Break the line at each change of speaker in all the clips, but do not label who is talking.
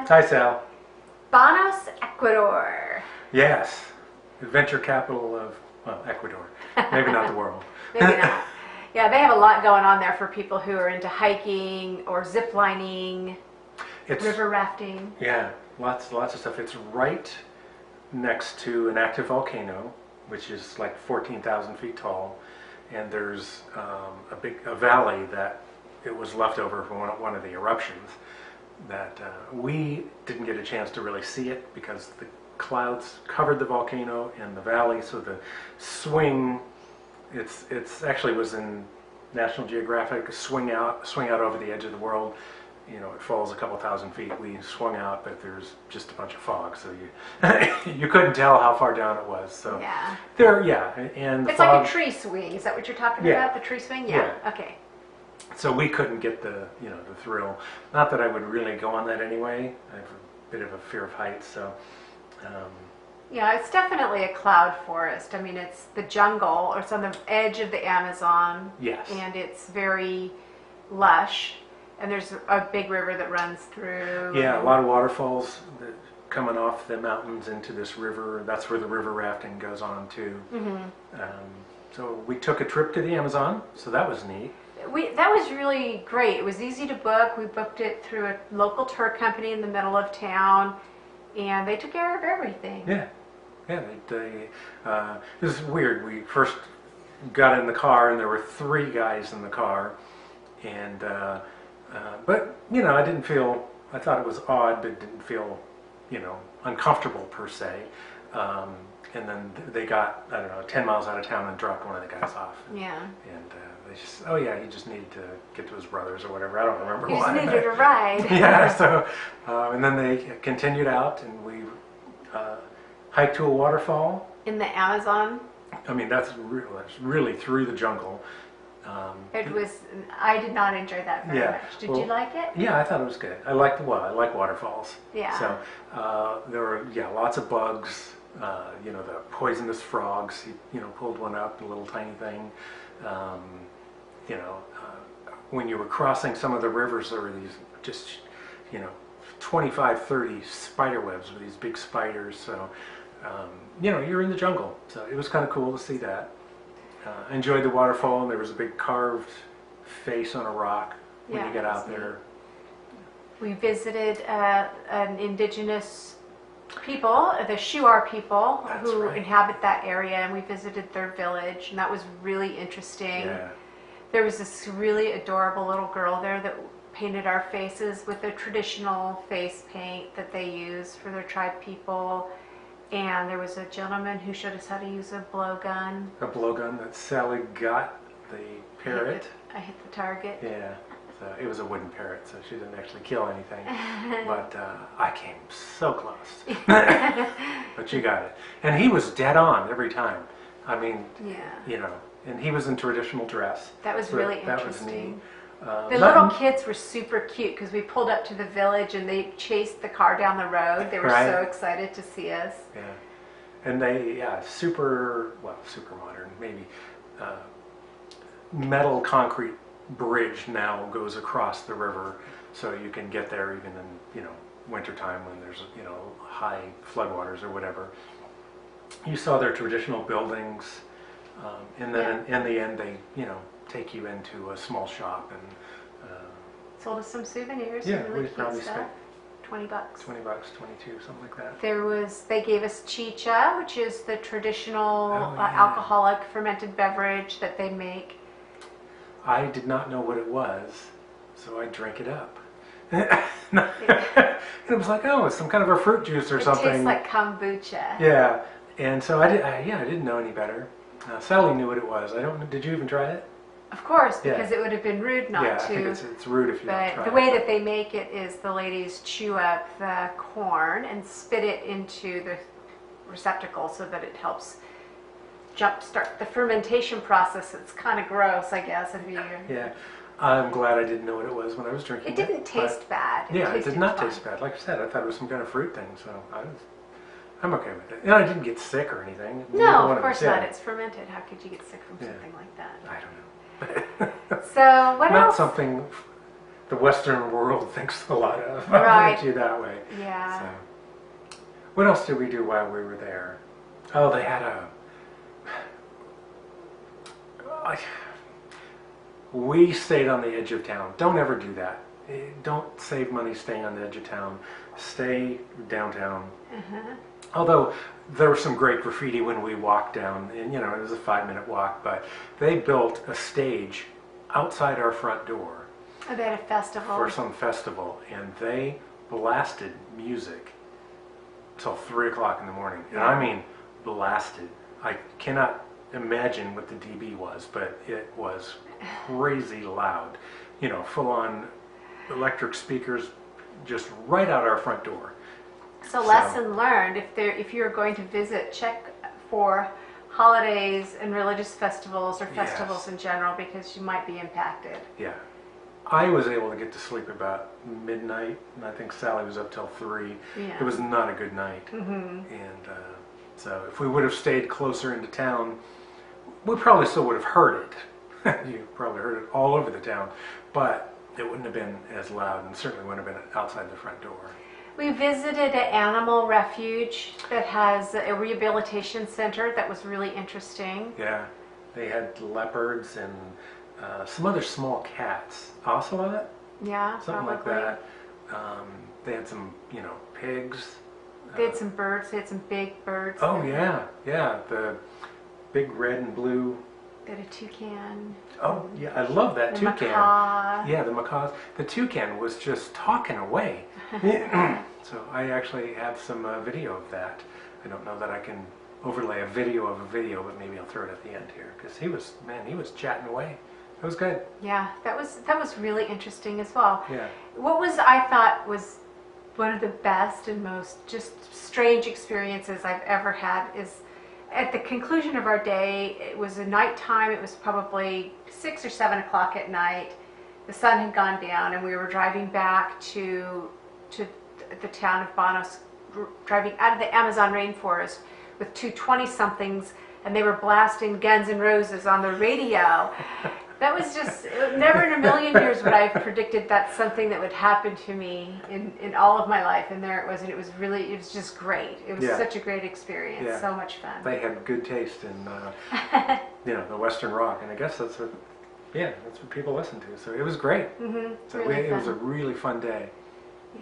Brad.
Hi, Sal.
Banos, Ecuador.
Yes, adventure capital of, well, Ecuador. Maybe not the world.
Maybe not. Yeah, they have a lot going on there for people who are into hiking or zip lining, river rafting.
Yeah, lots of stuff. It's right next to an active volcano, which is like 14,000 feet tall, and there's a valley that it was left over from one of the eruptions that we didn't get a chance to really see it because the clouds covered the volcano and the valley, so the swing, it's actually was in National Geographic, swing out over the edge of the world. You know, it falls a couple thousand feet. We swung out, but there's just a bunch of fog, so you you couldn't tell how far down it was. So
yeah,
and
it's
fog,
like a tree swing. Is that what you're talking
yeah.
about? The tree swing? Yeah. Okay.
So we couldn't get the the thrill. Not that I would really go on that anyway. I have a bit of a fear of heights, so.
Yeah, it's definitely a cloud forest. I mean, it's the jungle, or it's on the edge of the Amazon.
Yes.
And it's very lush. And there's a big river that runs through.
Yeah, a lot of waterfalls that coming off the mountains into this river. That's where the river rafting goes on too. Mm-hmm. So we took a trip to the Amazon, so that was neat.
That was really great. It was easy to book. We booked it through a local tour company in the middle of town, and they took care of everything.
Yeah, yeah. It was weird. We first got in the car, and there were 3 guys in the car, and but I thought it was odd, but didn't feel uncomfortable per se. And then they got, I don't know, 10 miles out of town and dropped one of the guys off.
Yeah.
And they just, oh yeah, he just needed to get to his brothers or whatever. I don't remember why.
He just needed a ride.
Yeah, so, and then they continued out and we hiked to a waterfall.
In the Amazon?
I mean, that's really through the jungle.
I did not enjoy that very much. Did you like it?
Yeah, I thought it was good. I like waterfalls.
Yeah.
So there were lots of bugs. The poisonous frogs. He pulled one up, a little tiny thing. When you were crossing some of the rivers, there were these just 25, 30 spider webs with these big spiders. So you're in the jungle. So it was kind of cool to see that. I enjoyed the waterfall, and there was a big carved face on a rock when you get out there.
We visited an indigenous people, the Shuar people, who inhabit that area, and we visited their village, and that was really interesting.
Yeah.
There was this really adorable little girl there that painted our faces with their traditional face paint that they use for their tribe people. And there was a gentleman who showed us how to use a blowgun. A
blowgun that Sally got the parrot.
I hit the target.
Yeah, so it was a wooden parrot, so she didn't actually kill anything. But I came so close. But she got it. And he was dead on every time. I mean, and he was in traditional dress.
That was really interesting.
That was neat.
The little kids were super cute because we pulled up to the village and they chased the car down the road. They were so excited to see us.
Yeah, and they super modern, maybe metal concrete bridge now goes across the river, so you can get there even in wintertime when there's high floodwaters or whatever. You saw their traditional buildings, and then in the end they take you into a small shop and
sold us some souvenirs.
Yeah,
really
we probably
stuff.
spent
$20.
$20, 22, something like that.
They gave us chicha, which is the traditional alcoholic fermented beverage that they make.
I did not know what it was, so I drank it up. And it was like, oh, it's some kind of a fruit juice or something.
It tastes like kombucha.
Yeah, and so I didn't know any better. Sally knew what it was. Did you even try it?
Of course, because it would have been rude not to.
Yeah, I think it's rude if you don't try it.
But the way that they make it is the ladies chew up the corn and spit it into the receptacle so that it helps jumpstart the fermentation process. It's kind of gross, I guess.
Yeah, I'm glad I didn't know what it was when I was drinking it.
It didn't taste bad.
It did not taste bad. Like I said, I thought it was some kind of fruit thing, so I'm okay with it. And I didn't get sick or anything.
No, of course not. It's fermented. How could you get sick from something like that?
I don't know.
So what
Not
else?
something the Western world thinks a lot of
Right.
you that way.
Yeah.
So, what else did we do while we were there? Oh, they had we stayed on the edge of town. Don't ever do that. Don't save money staying on the edge of town. Stay downtown. Although there was some great graffiti when we walked down, and you know, it was a 5-minute walk, but they built a stage outside our front door
Oh, they had a festival.
for some festival, and they blasted music till 3 o'clock in the morning. And I mean blasted. I cannot imagine what the dB was, but it was crazy loud. You know, full on electric speakers just right out our front door.
So lesson learned, if you're going to visit, check for holidays and religious festivals or festivals
Yes.
in general, because you might be impacted.
Yeah. I was able to get to sleep about midnight, and I think Sally was up till 3.
Yeah.
It was not a good night. And so if we would have stayed closer into town, we probably still would have heard it. You probably heard it all over the town, but it wouldn't have been as loud, and certainly wouldn't have been outside the front door.
We visited an animal refuge that has a rehabilitation center that was really interesting.
Yeah, they had leopards and some other small cats. Ocelot?
Yeah,
Something
probably.
like that. They had some, you know, pigs.
They had some birds. They had some big birds.
Oh yeah, yeah, the big red and blue.
They had a toucan.
Oh yeah, I love that
The
toucan.
macaw.
Yeah, the macaws. The toucan was just talking away. So I actually have some video of that. I don't know that I can overlay a video of a video, but maybe I'll throw it at the end here, because he was chatting away. It was good.
Yeah, that was really interesting as well.
Yeah.
What I thought was one of the best and most just strange experiences I've ever had is at the conclusion of our day. It was a nighttime. It was probably 6 or 7 o'clock at night. The sun had gone down, and we were driving back to the town of Banos, driving out of the Amazon rainforest with two 20-somethings, and they were blasting Guns N' Roses on the radio. That was just, never in a million years would I have predicted that's something that would happen to me in all of my life. And there it was, and it was just great. It was such a great experience, so much fun.
They had good taste in, you know, the Western rock, and I guess that's what people listen to. So it was great. So
Really
it was a
fun.
really fun day.
Yeah.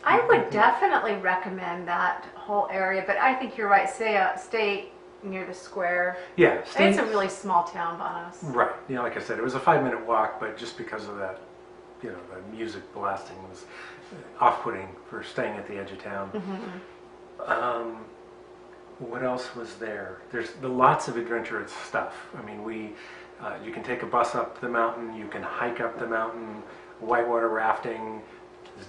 I would definitely recommend that whole area, but I think you're right. Stay near the square.
Yeah,
It's a really small town, Banos.
right. You know, like I said, it was a 5-minute walk, but just because of that, you know, the music blasting was off-putting for staying at the edge of town. What else was there? There's lots of adventurous stuff. I mean, you can take a bus up the mountain, you can hike up the mountain, whitewater rafting,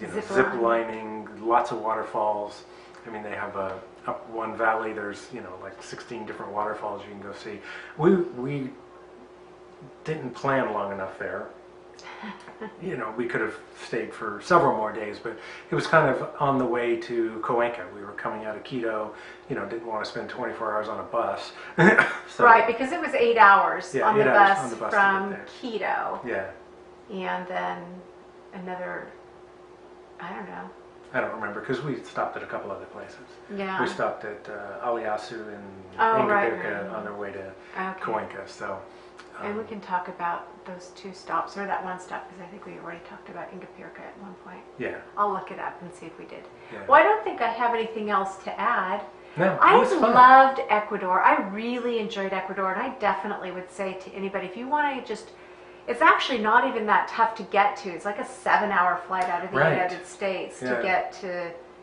you know, zip lining, lots of waterfalls. I mean, they have up one valley, there's, you know, like 16 different waterfalls you can go see. We didn't plan long enough there. You know, we could have stayed for several more days, but it was kind of on the way to Cuenca. We were coming out of Quito, you know, didn't want to spend 24 hours on a bus. So,
Right, because it was 8 hours,
Yeah,
on, the
8 hours
bus
on the bus to
from
get
Quito,
yeah,
and then another, I don't know.
I don't remember, because we stopped at a couple other places.
Yeah.
We stopped at Aliasu and
Oh, right,
Ingapirca
right.
on their way to
Okay.
Cuenca. So,
And we can talk about those two stops, or that one stop, because I think we already talked about Ingapirca at one point.
yeah.
I'll look it up and see if we did.
Yeah.
Well, I don't think I have anything else to add.
No, it
I
was fun.
loved Ecuador. I really enjoyed Ecuador, and I definitely would say to anybody, if you want to just, it's actually not even that tough to get to. It's like a 7-hour flight out of the
Right.
United States to
Yeah.
get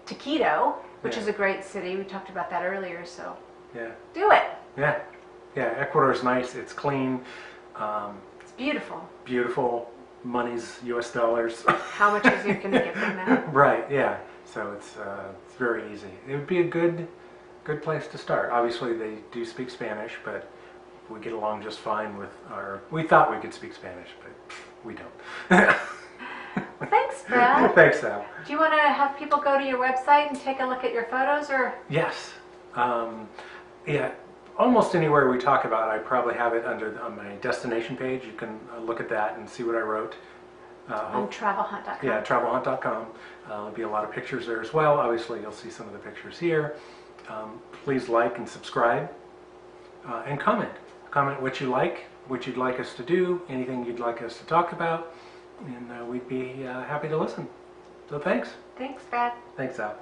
to Quito, which
Yeah.
is a great city. We talked about that earlier, so
Yeah,
do it.
yeah, yeah. Ecuador's nice. It's clean,
It's beautiful.
beautiful. Money's U.S. dollars.
How much easier can it get than that?
Right. Yeah. So it's very easy. It would be a good place to start. Obviously, they do speak Spanish, but we get along just fine with our. We thought we could speak Spanish, but we don't.
Thanks, Brad.
Thanks, Sal.
Do you want to have people go to your website and take a look at your photos, or?
Yes. Yeah. Almost anywhere we talk about, I probably have it on my destination page. You can look at that and see what I wrote.
On travelhunt.com.
Yeah, travelhaunt.com. There'll be a lot of pictures there as well. Obviously, you'll see some of the pictures here. Please like and subscribe and comment. Comment what you like, what you'd like us to do, anything you'd like us to talk about, and we'd be happy to listen. So thanks.
Thanks, Brad.
Thanks, Al.